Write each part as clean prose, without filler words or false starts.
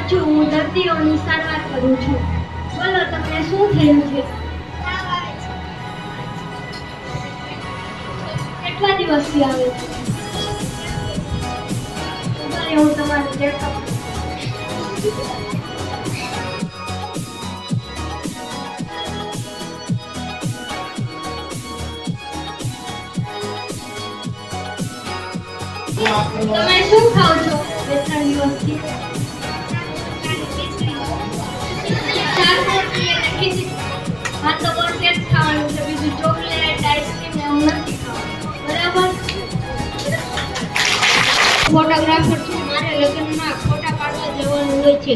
છું. હું દર્દીઓની સારવાર કરું છું. બોલો તમને શું થયું છે? કેટલા દિવસથી આવે છે? હું તમારું ચેકઅપ તમે શું ખાઓ છો 2-3 દિવસથી? હા તો કોન્ફ્લેક્સ ખાવાનું છે, બીજું ચોકલેટ આઈસ્ક્રીમ એવું નથી ખાવાનું, બરાબર? ફોટોગ્રાફર છું, મારે લગ્નમાં ફોટા પાડવા જવાનું હોય છે.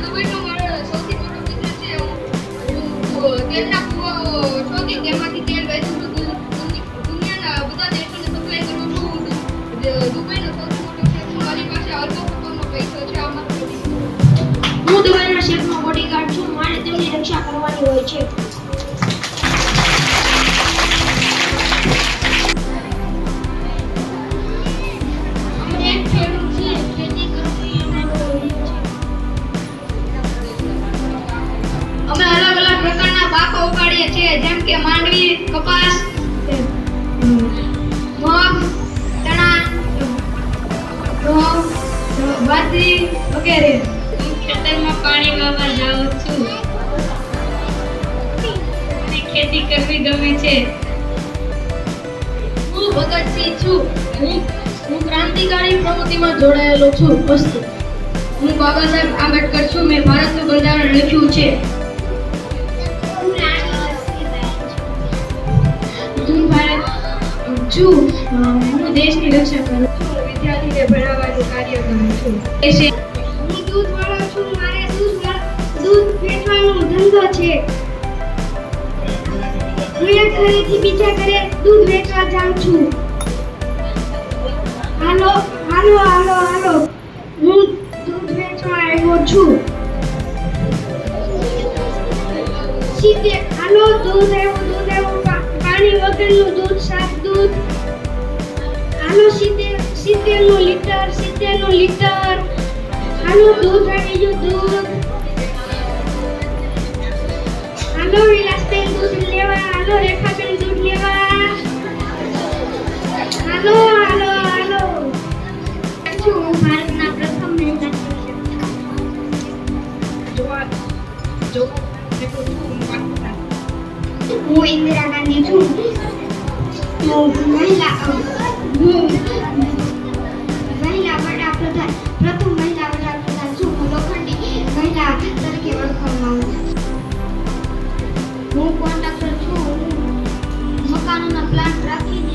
દુબઈનો મારો સૌથી મોટો બિઝનેસ છે. હું તેલના કુવાઓ શોધી તેમાંથી તેલ વેચું છું. દુનિયાના બધા દેશોને સપ્લાય કરું છું. દુબઈનો સૌથી મોટો શેફ છું. મારી પાસે અડધો કરોડનો પૈસો છે. હું દુબઈના શેફનો બોડીગાર્ડ છું. મારે તેમની રક્ષા કરવાની હોય છે. અમે એક ખેડૂત છીએ. ખેતી કરવી એ અમારો રીત છે. અમે અલગ અલગ પ્રકારના પાકો ઉગાડીએ છીએ, જેમ કે માંડવી, કપાસ, મગ, ચણા, ઘઉં, બાજરી વગેરે. હું ખેતરમાં પાણી વાવવા જાઉં છું. મને ખેતી કરવી ગમે છે. હું ભગતસિંહ છું. હું ક્રાંતિકારી પ્રવૃત્તિમાં જોડાયેલો છું. વસ્તુ હું બાબા સાહેબ આંબેડકર છું. મેં ભારતનું બંધારણ લખ્યું છે. હું દેશની રક્ષા કરું છું. વિદ્યાર્થીને ભણાવવાનું કાર્ય કરું છું. હું દૂધવાળો છું. મારે દૂધ વેચવાનો ધંધો છે. હું એક ઘરેથી બીજા ઘરે દૂધ વેચવા જાઉં છું. હાલો હાલો હાલો હાલો, હું દૂધ વેચવા આવ્યો છું. હાલો, દૂધ એવું પાણી વગરનું દૂધ, સાફ દૂધ. હાલો 70 નું લીટર. હાલો, દૂધ આવી ગયું, દૂધ. હાલો વિલાસબેન દૂધ લેવા. હાલો રેખાબેન દૂધ લેવા. હાલો હાલો હાલો. હું ભારતના પ્રથમ મહિલા હું ઇન્દિરા ગાંધી છું. હું મહિલા વડાપ્રધાન, પ્રથમ મહિલા વડાપ્રધાન છું. હું લોખંડી મહિલા તરીકે ઓળખવામાં આવું છું. હું કોન્ટ્રાક્ટર છું. હું મકાનોના પ્લાન્ટ રાખીને